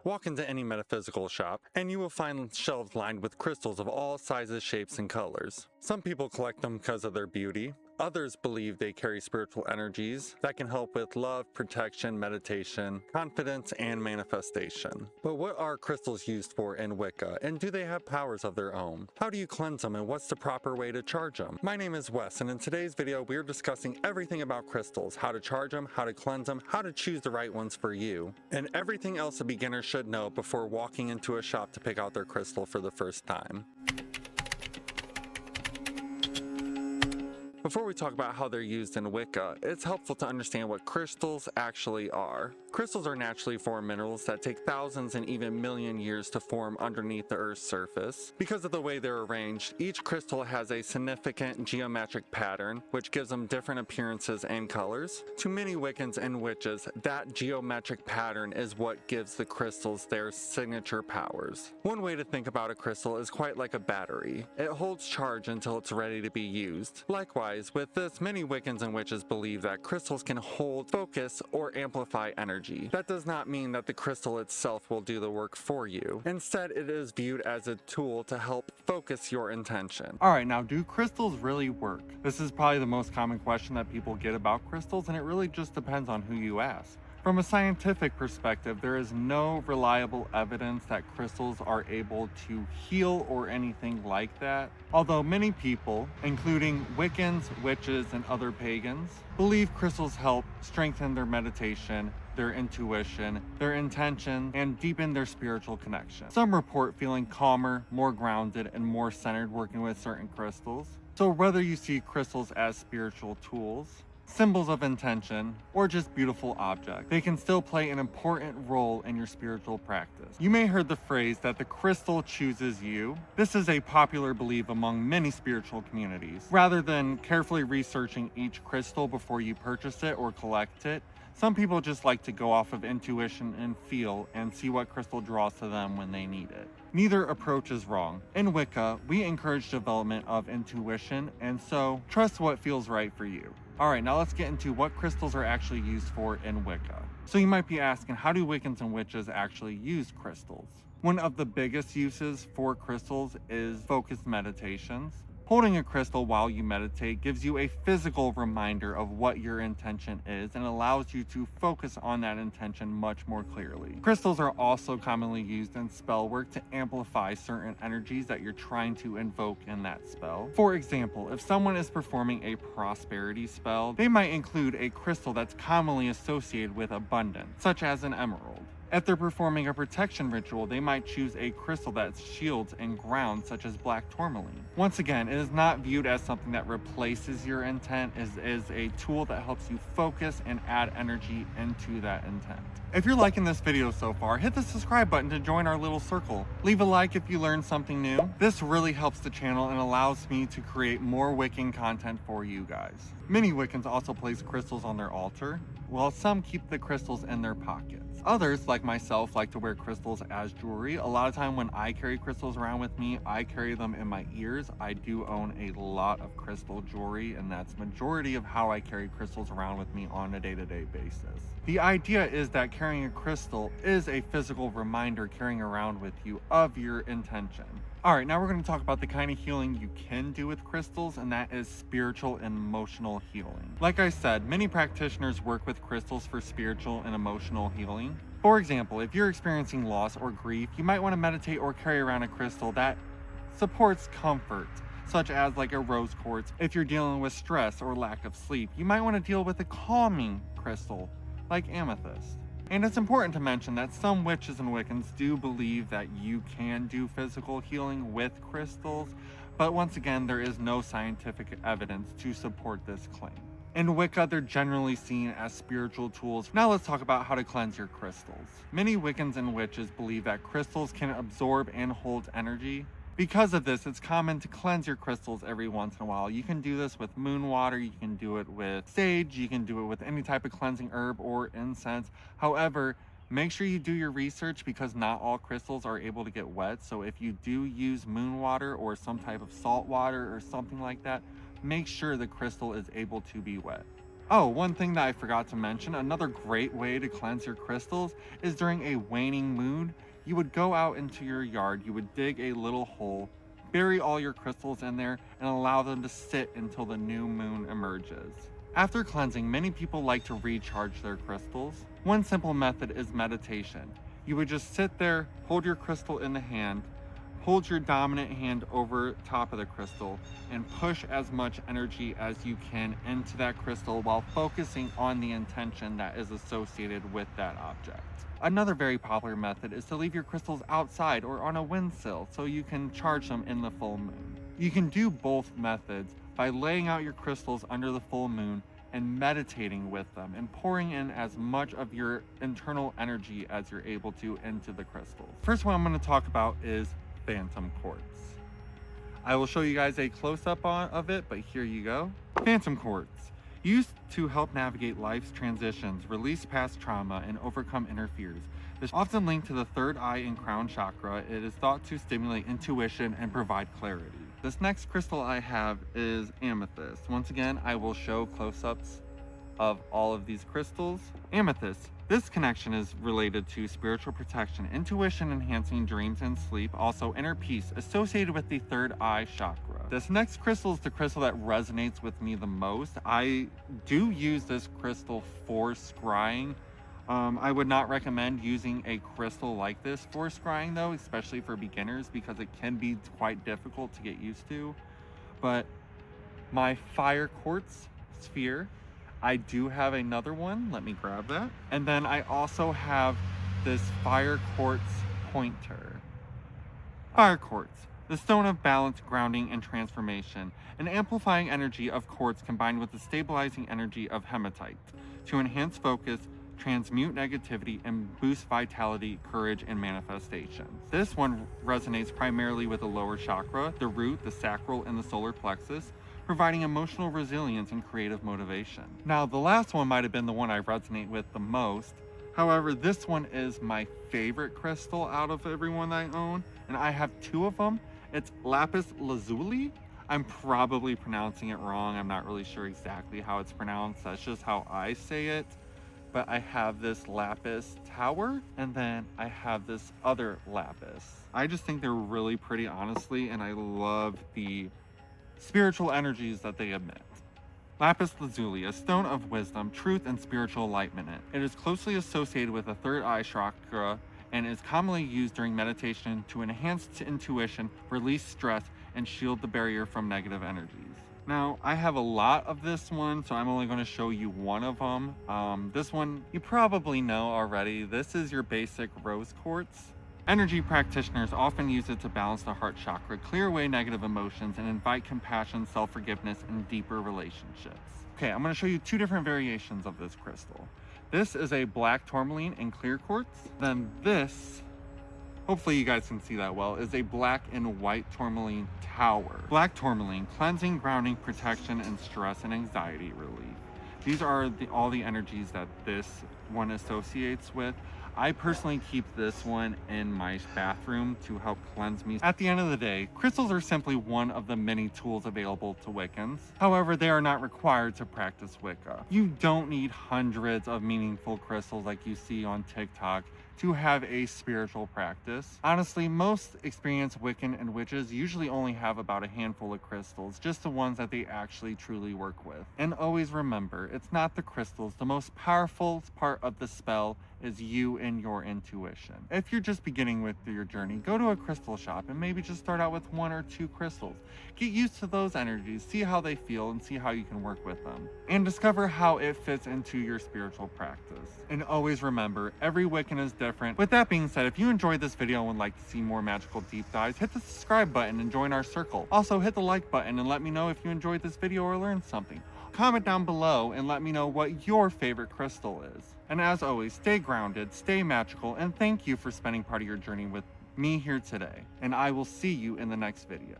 Walk into any metaphysical shop, and you will find shelves lined with crystals of all sizes, shapes, and colors. Some people collect them because of their beauty. Others believe they carry spiritual energies that can help with love, protection, meditation, confidence, and manifestation. But what are crystals used for in Wicca, and do they have powers of their own? How do you cleanse them, and what's the proper way to charge them? My name is Wes, and in today's video, we are discussing everything about crystals, how to charge them, how to cleanse them, how to choose the right ones for you, and everything else a beginner should know before walking into a shop to pick out their crystal for the first time. Before we talk about how they're used in Wicca, it's helpful to understand what crystals actually are. Crystals are naturally formed minerals that take thousands and even million years to form underneath the Earth's surface. Because of the way they're arranged, each crystal has a significant geometric pattern, which gives them different appearances and colors. To many Wiccans and witches, that geometric pattern is what gives the crystals their signature powers. One way to think about a crystal is quite like a battery. It holds charge until it's ready to be used. Likewise, with this, many Wiccans and witches believe that crystals can hold, focus, or amplify energy. That does not mean that the crystal itself will do the work for you. Instead, it is viewed as a tool to help focus your intention. Alright, now do crystals really work? This is probably the most common question that people get about crystals, and it really just depends on who you ask. From a scientific perspective, there is no reliable evidence that crystals are able to heal or anything like that. Although many people, including Wiccans, witches, and other pagans, believe crystals help strengthen their meditation, their intuition, their intention, and deepen their spiritual connection. Some report feeling calmer, more grounded, and more centered working with certain crystals. So whether you see crystals as spiritual tools, symbols of intention, or just beautiful objects, they can still play an important role in your spiritual practice. You may have heard the phrase that the crystal chooses you. This is a popular belief among many spiritual communities. Rather than carefully researching each crystal before you purchase it or collect it, some people just like to go off of intuition and feel and see what crystal draws to them when they need it. Neither approach is wrong. In Wicca, we encourage development of intuition, and so trust what feels right for you. Alright, now let's get into what crystals are actually used for in Wicca. So you might be asking, how do Wiccans and witches actually use crystals? One of the biggest uses for crystals is focused meditations. Holding a crystal while you meditate gives you a physical reminder of what your intention is and allows you to focus on that intention much more clearly. Crystals are also commonly used in spell work to amplify certain energies that you're trying to invoke in that spell. For example, if someone is performing a prosperity spell, they might include a crystal that's commonly associated with abundance, such as an emerald. If they're performing a protection ritual, they might choose a crystal that shields and grounds, such as black tourmaline. Once again, it is not viewed as something that replaces your intent, it is a tool that helps you focus and add energy into that intent. If you're liking this video so far, hit the subscribe button to join our little circle. Leave a like if you learned something new. This really helps the channel and allows me to create more Wiccan content for you guys. Many Wiccans also place crystals on their altar, while some keep the crystals in their pockets. Others, like myself, like to wear crystals as jewelry. A lot of time when I carry crystals around with me, I carry them in my ears. I do own a lot of crystal jewelry, and that's majority of how I carry crystals around with me on a day-to-day basis. The idea is that carrying a crystal is a physical reminder carrying around with you of your intention. Alright, now we're going to talk about the kind of healing you can do with crystals, and that is spiritual and emotional healing. Like I said, many practitioners work with crystals for spiritual and emotional healing. For example, if you're experiencing loss or grief, you might want to meditate or carry around a crystal that supports comfort, such as like a rose quartz. If you're dealing with stress or lack of sleep, you might want to deal with a calming crystal, like amethyst. And it's important to mention that some witches and Wiccans do believe that you can do physical healing with crystals, but once again, there is no scientific evidence to support this claim. In Wicca, they're generally seen as spiritual tools. Now let's talk about how to cleanse your crystals. Many Wiccans and witches believe that crystals can absorb and hold energy. Because of this, it's common to cleanse your crystals every once in a while. You can do this with moon water, you can do it with sage, you can do it with any type of cleansing herb or incense. However, make sure you do your research because not all crystals are able to get wet. So if you do use moon water or some type of salt water or something like that, make sure the crystal is able to be wet. Oh, one thing that I forgot to mention, another great way to cleanse your crystals is during a waning moon. You would go out into your yard, you would dig a little hole, bury all your crystals in there, and allow them to sit until the new moon emerges. After cleansing, many people like to recharge their crystals. One simple method is meditation. You would just sit there, hold your crystal in the hand, hold your dominant hand over top of the crystal, and push as much energy as you can into that crystal while focusing on the intention that is associated with that object. Another very popular method is to leave your crystals outside or on a windsill so you can charge them in the full moon. You can do both methods by laying out your crystals under the full moon and meditating with them and pouring in as much of your internal energy as you're able to into the crystals. First one I'm going to talk about is Phantom Quartz. I will show you guys a close-up of it, but here you go. Phantom Quartz. Used to help navigate life's transitions, release past trauma, and overcome inner fears. This is often linked to the third eye and crown chakra. It is thought to stimulate intuition and provide clarity. This next crystal I have is Amethyst. Once again, I will show close-ups of all of these crystals. Amethyst. This connection is related to spiritual protection, intuition enhancing dreams and sleep, also inner peace associated with the third eye chakra. This next crystal is the crystal that resonates with me the most. I do use this crystal for scrying. I would not recommend using a crystal like this for scrying though, especially for beginners, because it can be quite difficult to get used to. But my fire quartz sphere, I do have another one. Let me grab that. And then I also have this fire quartz pointer. Fire quartz, the stone of balance, grounding, and transformation. An amplifying energy of quartz combined with the stabilizing energy of hematite to enhance focus, transmute negativity, and boost vitality, courage, and manifestation. This one resonates primarily with the lower chakra, the root, the sacral, and the solar plexus, providing emotional resilience and creative motivation. Now, the last one might have been the one I resonate with the most. However, this one is my favorite crystal out of everyone I own, and I have two of them. It's lapis lazuli. I'm probably pronouncing it wrong. I'm not really sure exactly how it's pronounced. That's just how I say it. But I have this lapis tower, and then I have this other lapis. I just think they're really pretty, honestly, and I love the spiritual energies that they emit. Lapis lazuli, a stone of wisdom, truth, and spiritual enlightenment. It is closely associated with the third eye chakra and is commonly used during meditation to enhance intuition, release stress, and shield the barrier from negative energies. Now, I have a lot of this one, so I'm only going to show you one of them. This one you probably know already. This is your basic rose quartz. Energy practitioners often use it to balance the heart chakra, clear away negative emotions, and invite compassion, self-forgiveness, and deeper relationships. Okay, I'm going to show you two different variations of this crystal. This is a black tourmaline and clear quartz. Then this, hopefully you guys can see that well, is a black and white tourmaline tower. Black tourmaline, cleansing, grounding, protection, and stress and anxiety relief. These are all the energies that this one associates with. I personally keep this one in my bathroom to help cleanse me. At the end of the day, crystals are simply one of the many tools available to Wiccans. However, they are not required to practice Wicca. You don't need hundreds of meaningful crystals like you see on TikTok to have a spiritual practice. Honestly, most experienced Wiccan and witches usually only have about a handful of crystals, just the ones that they actually truly work with. And always remember, it's not the crystals. The most powerful part of the spell is you and your intuition. If you're just beginning with your journey, go to a crystal shop and maybe just start out with 1 or 2 crystals. Get used to those energies, see how they feel, and see how you can work with them. And discover how it fits into your spiritual practice. And always remember, every Wiccan is different. With that being said, if you enjoyed this video and would like to see more magical deep dives, hit the subscribe button and join our circle. Also, hit the like button and let me know if you enjoyed this video or learned something. Comment down below and let me know what your favorite crystal is. And as always, stay grounded, stay magical, and thank you for spending part of your journey with me here today. And I will see you in the next video.